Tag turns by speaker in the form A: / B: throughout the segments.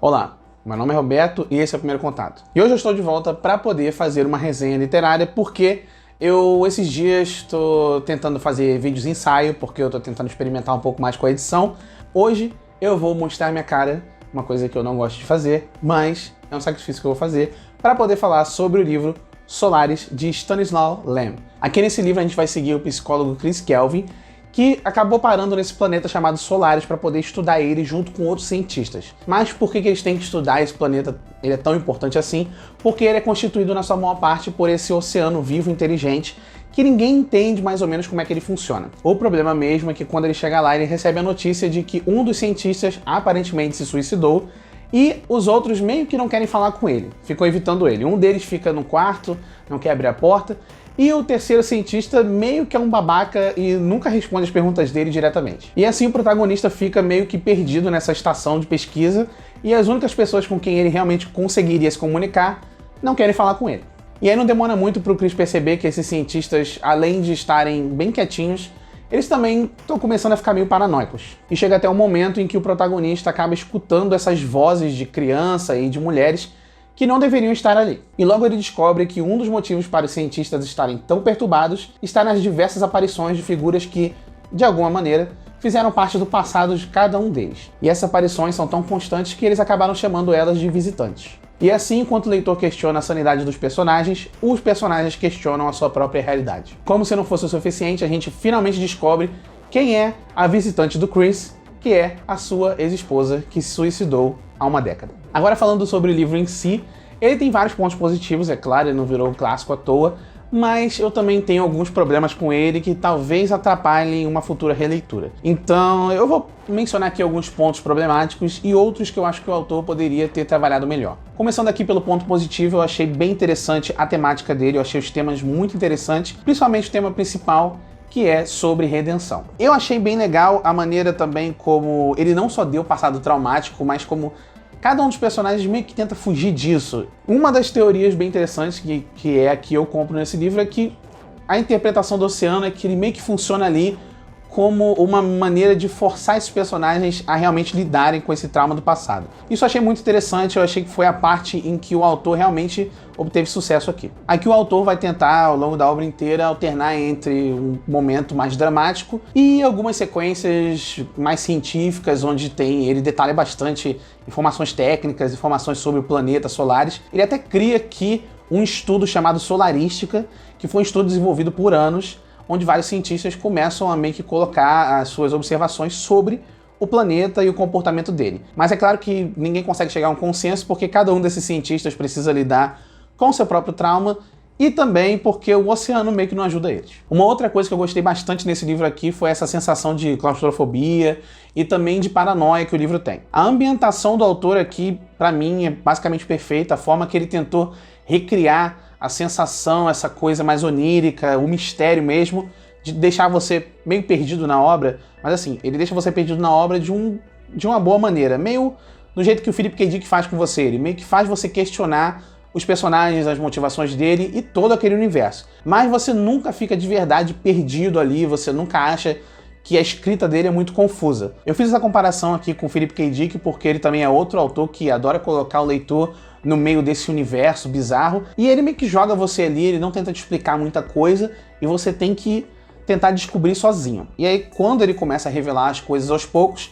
A: Olá, meu nome é Roberto e esse é o Primeiro Contato. E hoje eu estou de volta para poder fazer uma resenha literária porque eu, esses dias, estou tentando fazer vídeos ensaio, porque eu estou tentando experimentar um pouco mais com a edição. Hoje eu vou mostrar minha cara, uma coisa que eu não gosto de fazer, mas é um sacrifício que eu vou fazer, para poder falar sobre o livro Solaris, de Stanislaw Lem. Aqui nesse livro a gente vai seguir o psicólogo Chris Kelvin, que acabou parando nesse planeta chamado Solaris para poder estudar ele junto com outros cientistas. Mas por que eles têm que estudar esse planeta? Ele é tão importante assim? Porque ele é constituído na sua maior parte por esse oceano vivo inteligente que ninguém entende mais ou menos como é que ele funciona. O problema mesmo é que quando ele chega lá, ele recebe a notícia de que um dos cientistas aparentemente se suicidou e os outros meio que não querem falar com ele, ficam evitando ele. Um deles fica no quarto, não quer abrir a porta, e o terceiro cientista meio que é um babaca e nunca responde as perguntas dele diretamente. E assim o protagonista fica meio que perdido nessa estação de pesquisa e as únicas pessoas com quem ele realmente conseguiria se comunicar não querem falar com ele. E aí não demora muito para o Chris perceber que esses cientistas, além de estarem bem quietinhos, eles também estão começando a ficar meio paranoicos. E chega até um momento em que o protagonista acaba escutando essas vozes de criança e de mulheres que não deveriam estar ali. E logo ele descobre que um dos motivos para os cientistas estarem tão perturbados está nas diversas aparições de figuras que, de alguma maneira, fizeram parte do passado de cada um deles. E essas aparições são tão constantes que eles acabaram chamando elas de visitantes. E assim, enquanto o leitor questiona a sanidade dos personagens, os personagens questionam a sua própria realidade. Como se não fosse o suficiente, a gente finalmente descobre quem é a visitante do Chris, que é a sua ex-esposa que se suicidou há uma década. Agora falando sobre o livro em si, ele tem vários pontos positivos, é claro, ele não virou um clássico à toa, mas eu também tenho alguns problemas com ele que talvez atrapalhem uma futura releitura. Então eu vou mencionar aqui alguns pontos problemáticos e outros que eu acho que o autor poderia ter trabalhado melhor. Começando aqui pelo ponto positivo, eu achei bem interessante a temática dele, eu achei os temas muito interessantes, principalmente o tema principal, que é sobre redenção. Eu achei bem legal a maneira também como ele não só deu passado traumático, mas como cada um dos personagens meio que tenta fugir disso. Uma das teorias bem interessantes que é a que eu compro nesse livro é que a interpretação do oceano é que ele meio que funciona ali como uma maneira de forçar esses personagens a realmente lidarem com esse trauma do passado. Isso eu achei muito interessante, eu achei que foi a parte em que o autor realmente obteve sucesso aqui. Aqui o autor vai tentar, ao longo da obra inteira, alternar entre um momento mais dramático e algumas sequências mais científicas, onde ele detalha bastante informações técnicas, informações sobre o planeta Solaris. Ele até cria aqui um estudo chamado Solarística, que foi um estudo desenvolvido por anos, onde vários cientistas começam a meio que colocar as suas observações sobre o planeta e o comportamento dele. Mas é claro que ninguém consegue chegar a um consenso porque cada um desses cientistas precisa lidar com o seu próprio trauma e também porque o oceano meio que não ajuda eles. Uma outra coisa que eu gostei bastante nesse livro aqui foi essa sensação de claustrofobia e também de paranoia que o livro tem. A ambientação do autor aqui, para mim, é basicamente perfeita, a forma que ele tentou recriar a sensação, essa coisa mais onírica, o mistério mesmo, de deixar você meio perdido na obra, mas assim, ele deixa você perdido na obra de uma boa maneira, meio do jeito que o Philip K. Dick faz com você, ele meio que faz você questionar os personagens, as motivações dele e todo aquele universo. Mas você nunca fica de verdade perdido ali, você nunca acha que a escrita dele é muito confusa. Eu fiz essa comparação aqui com o Philip K. Dick porque ele também é outro autor que adora colocar o leitor no meio desse universo bizarro, e ele meio que joga você ali, ele não tenta te explicar muita coisa, e você tem que tentar descobrir sozinho. E aí, quando ele começa a revelar as coisas aos poucos,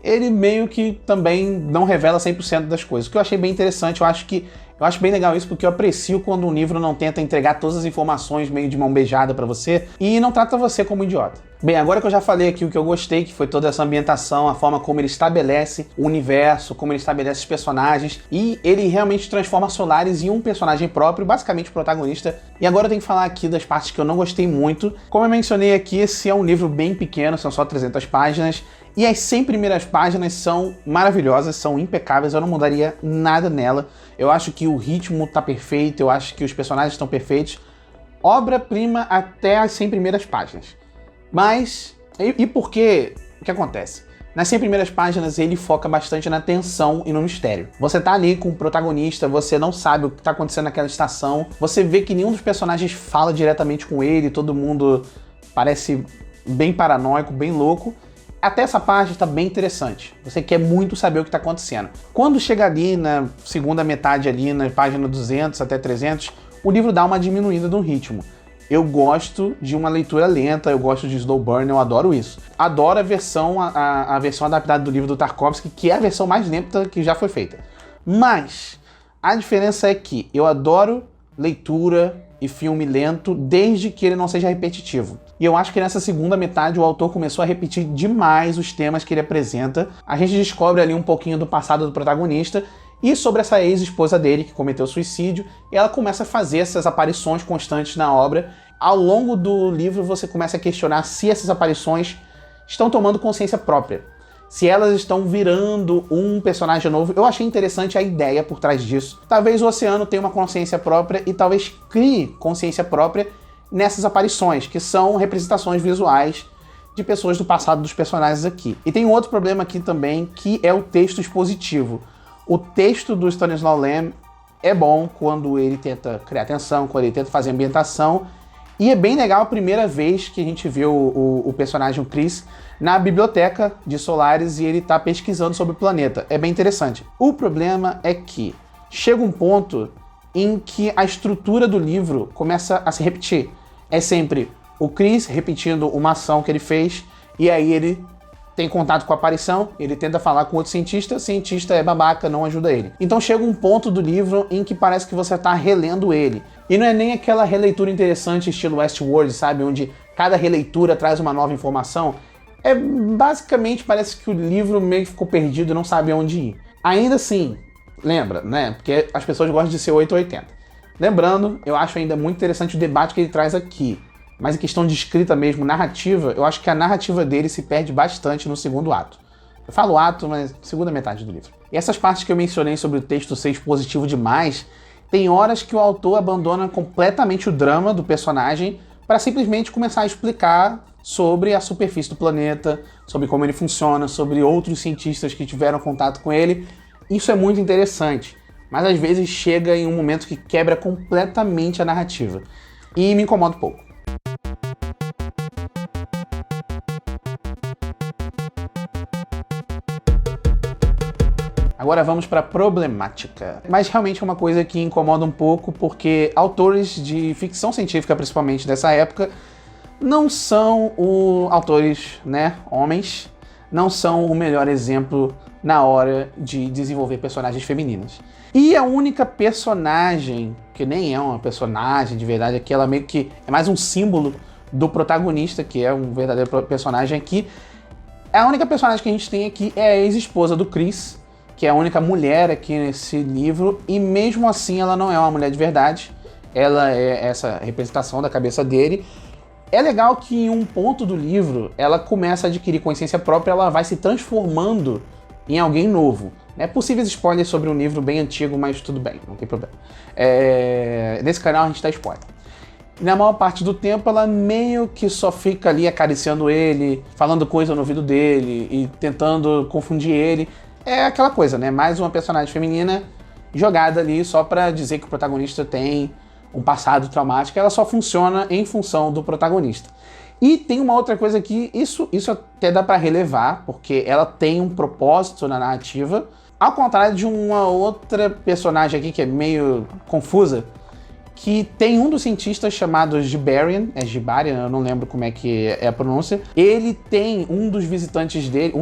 A: ele meio que também não revela 100% das coisas, o que eu achei bem interessante. Eu acho bem legal isso, porque eu aprecio quando um livro não tenta entregar todas as informações meio de mão beijada pra você e não trata você como um idiota. Bem, agora que eu já falei aqui o que eu gostei, que foi toda essa ambientação, a forma como ele estabelece o universo, como ele estabelece os personagens, e ele realmente transforma Solaris em um personagem próprio, basicamente o protagonista. E agora eu tenho que falar aqui das partes que eu não gostei muito. Como eu mencionei aqui, esse é um livro bem pequeno, são só 300 páginas, e as 100 primeiras páginas são maravilhosas, são impecáveis, eu não mudaria nada nela. Eu acho que o ritmo tá perfeito, eu acho que os personagens estão perfeitos. Obra-prima até as 100 primeiras páginas. Mas, e por quê? O que acontece? Nas 100 primeiras páginas ele foca bastante na tensão e no mistério. Você tá ali com o protagonista, você não sabe o que tá acontecendo naquela estação, você vê que nenhum dos personagens fala diretamente com ele, todo mundo parece bem paranoico, bem louco, Até essa parte está bem interessante. Você quer muito saber o que está acontecendo. Quando chega ali na segunda metade, ali na página 200 até 300, o livro dá uma diminuída no ritmo. Eu gosto de uma leitura lenta, eu gosto de slow burn, eu adoro isso. Adoro a versão adaptada do livro do Tarkovsky, que é a versão mais lenta que já foi feita. Mas a diferença é que eu adoro leitura e filme lento, desde que ele não seja repetitivo. E eu acho que nessa segunda metade o autor começou a repetir demais os temas que ele apresenta. A gente descobre ali um pouquinho do passado do protagonista e sobre essa ex-esposa dele, que cometeu suicídio, e ela começa a fazer essas aparições constantes na obra. Ao longo do livro você começa a questionar se essas aparições estão tomando consciência própria, se elas estão virando um personagem novo. Eu achei interessante a ideia por trás disso. Talvez o Oceano tenha uma consciência própria e talvez crie consciência própria nessas aparições, que são representações visuais de pessoas do passado dos personagens aqui. E tem um outro problema aqui também, que é o texto expositivo. O texto do Stanislaw Lem é bom quando ele tenta criar tensão, quando ele tenta fazer ambientação, e é bem legal a primeira vez que a gente vê o personagem, o Chris, na biblioteca de Solaris e ele tá pesquisando sobre o planeta. É bem interessante. O problema é que chega um ponto em que a estrutura do livro começa a se repetir. É sempre o Chris repetindo uma ação que ele fez, e aí ele tem contato com a aparição, ele tenta falar com outro cientista, o cientista é babaca, não ajuda ele. Então chega um ponto do livro em que parece que você tá relendo ele. E não é nem aquela releitura interessante estilo Westworld, sabe? Onde cada releitura traz uma nova informação. É basicamente, parece que o livro meio que ficou perdido e não sabe aonde ir. Ainda assim, lembra, né? Porque as pessoas gostam de ser 880. Lembrando, eu acho ainda muito interessante o debate que ele traz aqui. Mas em questão de escrita mesmo, narrativa, eu acho que a narrativa dele se perde bastante no segundo ato. Eu falo ato, mas segunda metade do livro. E essas partes que eu mencionei sobre o texto ser expositivo demais, tem horas que o autor abandona completamente o drama do personagem para simplesmente começar a explicar sobre a superfície do planeta, sobre como ele funciona, sobre outros cientistas que tiveram contato com ele. Isso é muito interessante, mas às vezes chega em um momento que quebra completamente a narrativa. E me incomoda um pouco. Agora vamos para a problemática. Mas realmente é uma coisa que incomoda um pouco, porque autores de ficção científica, principalmente dessa época, não são autores, né, homens, não são o melhor exemplo na hora de desenvolver personagens femininas. E a única personagem, que nem é uma personagem de verdade, aqui ela meio que é mais um símbolo do protagonista, que é um verdadeiro personagem aqui. A única personagem que a gente tem aqui é a ex-esposa do Chris, que é a única mulher aqui nesse livro, e mesmo assim ela não é uma mulher de verdade, ela é essa representação da cabeça dele. É legal que em um ponto do livro ela começa a adquirir consciência própria, ela vai se transformando em alguém novo. Possíveis spoilers sobre um livro bem antigo, mas tudo bem, não tem problema. Nesse canal a gente dá spoiler. Na maior parte do tempo ela meio que só fica ali acariciando ele, falando coisa no ouvido dele e tentando confundir ele. É aquela coisa, né? Mais uma personagem feminina jogada ali só pra dizer que o protagonista tem um passado traumático. Ela só funciona em função do protagonista. E tem uma outra coisa que isso até dá pra relevar, porque ela tem um propósito na narrativa, ao contrário de uma outra personagem aqui que é meio confusa, que tem um dos cientistas chamado Gibarian, eu não lembro como é que é a pronúncia. Ele tem um dos visitantes dele,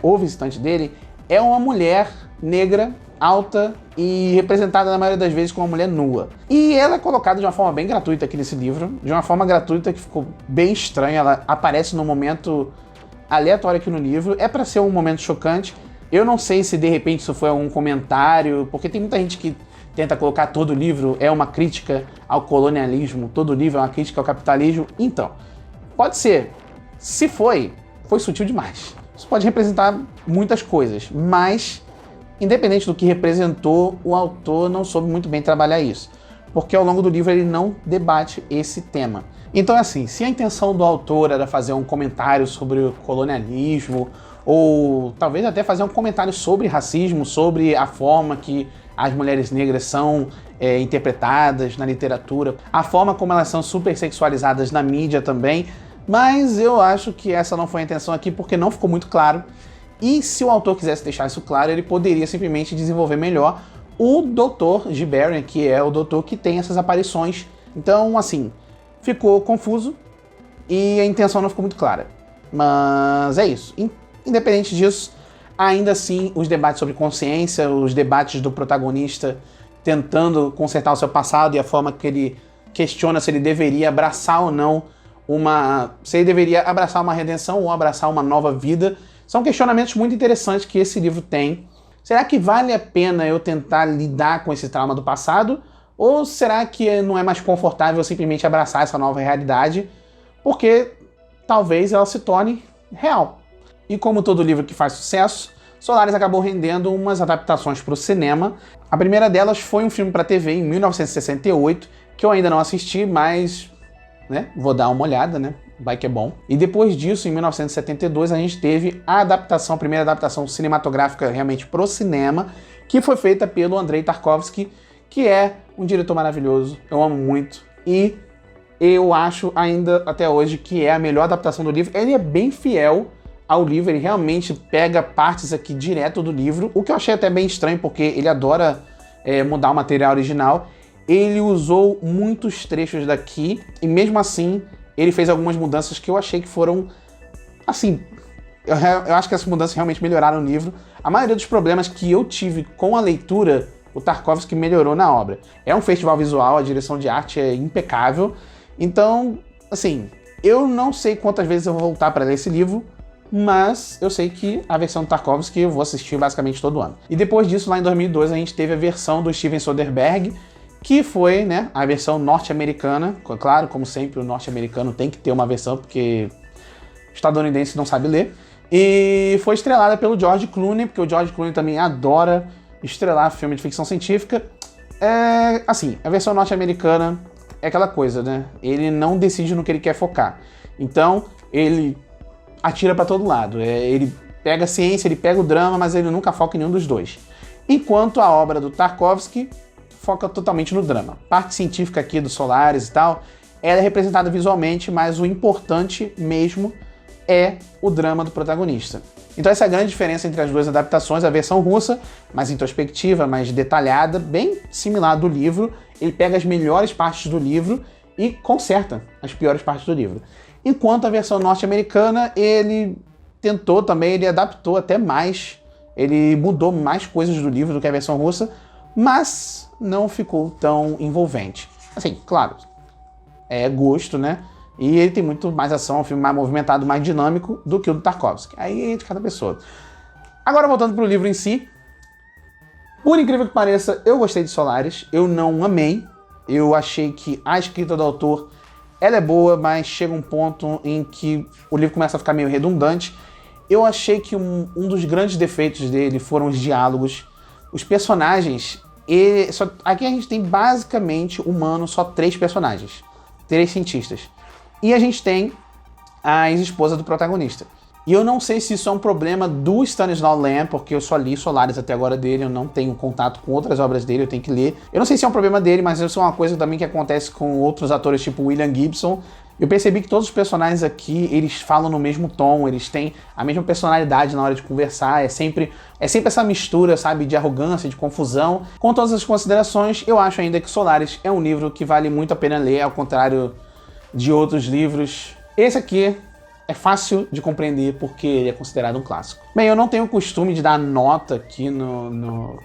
A: o visitante dele é uma mulher negra, alta e representada na maioria das vezes como uma mulher nua. E ela é colocada de uma forma bem gratuita aqui nesse livro, de uma forma gratuita que ficou bem estranha. Ela aparece num momento aleatório aqui no livro, é pra ser um momento chocante. Eu não sei se de repente isso foi um comentário, porque tem muita gente que tenta colocar todo livro é uma crítica ao colonialismo, todo livro é uma crítica ao capitalismo. Então, pode ser. Se foi sutil demais. Isso pode representar muitas coisas, mas, independente do que representou, o autor não soube muito bem trabalhar isso, porque ao longo do livro ele não debate esse tema. Então, assim, se a intenção do autor era fazer um comentário sobre o colonialismo, ou talvez até fazer um comentário sobre racismo, sobre a forma que as mulheres negras são interpretadas na literatura, a forma como elas são super sexualizadas na mídia também, Mas eu acho que essa não foi a intenção aqui, porque não ficou muito claro. E se o autor quisesse deixar isso claro, ele poderia simplesmente desenvolver melhor o Dr. G. Barron, que é o doutor que tem essas aparições. Então, assim, ficou confuso e a intenção não ficou muito clara. Mas é isso. Independente disso, ainda assim, os debates sobre consciência, os debates do protagonista tentando consertar o seu passado e a forma que ele questiona se ele deveria abraçar ou não se ele deveria abraçar uma redenção ou abraçar uma nova vida, são questionamentos muito interessantes que esse livro tem. Será que vale a pena eu tentar lidar com esse trauma do passado? Ou será que não é mais confortável simplesmente abraçar essa nova realidade? Porque talvez ela se torne real. E como todo livro que faz sucesso, Solaris acabou rendendo umas adaptações para o cinema. A primeira delas foi um filme para TV em 1968, que eu ainda não assisti, mas vou dar uma olhada, vai que é bom. E depois disso, em 1972, a gente teve a primeira adaptação cinematográfica realmente pro cinema, que foi feita pelo Andrei Tarkovsky, que é um diretor maravilhoso, eu amo muito, e eu acho ainda até hoje que é a melhor adaptação do livro. Ele é bem fiel ao livro, ele realmente pega partes aqui direto do livro, o que eu achei até bem estranho, porque ele adora mudar o material original. Ele usou muitos trechos daqui, e mesmo assim, ele fez algumas mudanças que eu achei que foram, assim, eu acho que essas mudanças realmente melhoraram o livro. A maioria dos problemas que eu tive com a leitura, o Tarkovsky melhorou na obra. É um festival visual, a direção de arte é impecável, então, assim, eu não sei quantas vezes eu vou voltar para ler esse livro, mas eu sei que a versão do Tarkovsky eu vou assistir basicamente todo ano. E depois disso, lá em 2002, a gente teve a versão do Steven Soderbergh, que foi a versão norte-americana. Claro, como sempre, o norte-americano tem que ter uma versão, porque o estadunidense não sabe ler. E foi estrelada pelo George Clooney, porque o George Clooney também adora estrelar filme de ficção científica. Assim, a versão norte-americana é aquela coisa, Ele não decide no que ele quer focar. Então, ele atira para todo lado. Ele pega a ciência, ele pega o drama, mas ele nunca foca em nenhum dos dois. Enquanto a obra do Tarkovsky foca totalmente no drama. A parte científica aqui do Solaris e tal, ela é representada visualmente, mas o importante mesmo é o drama do protagonista. Então essa é a grande diferença entre as duas adaptações. A versão russa, mais introspectiva, mais detalhada, bem similar do livro. Ele pega as melhores partes do livro e conserta as piores partes do livro. Enquanto a versão norte-americana, ele tentou também, ele adaptou até mais, ele mudou mais coisas do livro do que a versão russa, mas não ficou tão envolvente. Assim, claro, é gosto, E ele tem muito mais ação, um filme mais movimentado, mais dinâmico do que o do Tarkovsky. Aí é de cada pessoa. Agora, voltando pro livro em si. Por incrível que pareça, eu gostei de Solaris. Eu não amei. Eu achei que a escrita do autor, ela é boa, mas chega um ponto em que o livro começa a ficar meio redundante. Eu achei que um dos grandes defeitos dele foram os diálogos. Os personagens, aqui a gente tem basicamente humano, só 3 personagens, 3 cientistas. E a gente tem a ex-esposa do protagonista. E eu não sei se isso é um problema do Stanislaw Lem, porque eu só li Solaris até agora dele, eu não tenho contato com outras obras dele, eu tenho que ler. Eu não sei se é um problema dele, mas isso é uma coisa também que acontece com outros atores, tipo William Gibson. Eu percebi que todos os personagens aqui, eles falam no mesmo tom, eles têm a mesma personalidade na hora de conversar, é sempre essa mistura, sabe, de arrogância, de confusão. Com todas as considerações, eu acho ainda que Solaris é um livro que vale muito a pena ler, ao contrário de outros livros. Esse aqui é fácil de compreender porque ele é considerado um clássico. Bem, eu não tenho o costume de dar nota aqui no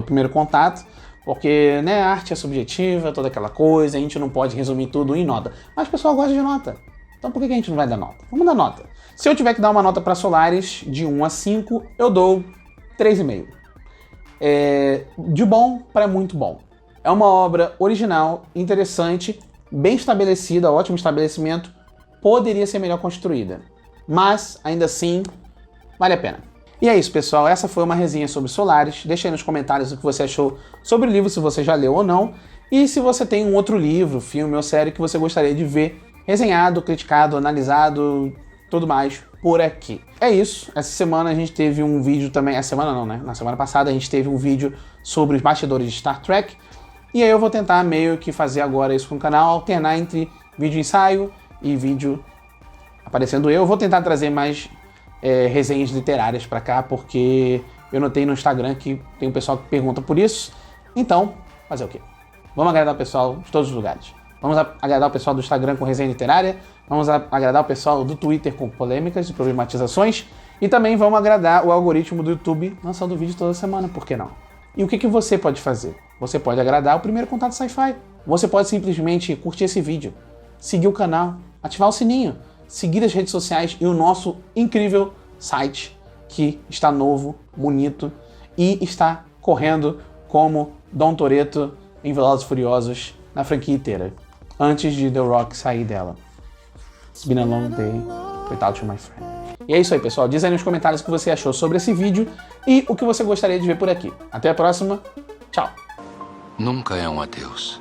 A: primeiro contato, porque a arte é subjetiva, toda aquela coisa, a gente não pode resumir tudo em nota. Mas o pessoal gosta de nota. Então por que a gente não vai dar nota? Vamos dar nota. Se eu tiver que dar uma nota para Solaris de 1 a 5, eu dou 3,5. De bom para muito bom. É uma obra original, interessante, bem estabelecida, ótimo estabelecimento, poderia ser melhor construída. Mas, ainda assim, vale a pena. E é isso, pessoal. Essa foi uma resenha sobre Solaris. Deixa aí nos comentários o que você achou sobre o livro, se você já leu ou não. E se você tem um outro livro, filme ou série que você gostaria de ver resenhado, criticado, analisado, tudo mais por aqui. É isso. Essa semana a gente teve um vídeo também... Essa semana não, Na semana passada a gente teve um vídeo sobre os bastidores de Star Trek. E aí eu vou tentar meio que fazer agora isso com o canal, alternar entre vídeo ensaio e vídeo aparecendo eu. Vou tentar trazer mais resenhas literárias pra cá, porque eu notei no Instagram que tem um pessoal que pergunta por isso. Então, fazer o quê? Vamos agradar o pessoal de todos os lugares. Vamos agradar o pessoal do Instagram com resenha literária, vamos agradar o pessoal do Twitter com polêmicas e problematizações, e também vamos agradar o algoritmo do YouTube lançando vídeo toda semana, por que não? E o que você pode fazer? Você pode agradar o Primeiro Contato Sci-Fi. Você pode simplesmente curtir esse vídeo, seguir o canal, ativar o sininho, seguir as redes sociais e o nosso incrível site, que está novo, bonito e está correndo como Dom Toretto em Velozes e Furiosos na franquia inteira, antes de The Rock sair dela. It's been a long day without you, my friend. E é isso aí, pessoal. Diz aí nos comentários o que você achou sobre esse vídeo e o que você gostaria de ver por aqui. Até a próxima. Tchau.
B: Nunca é um adeus.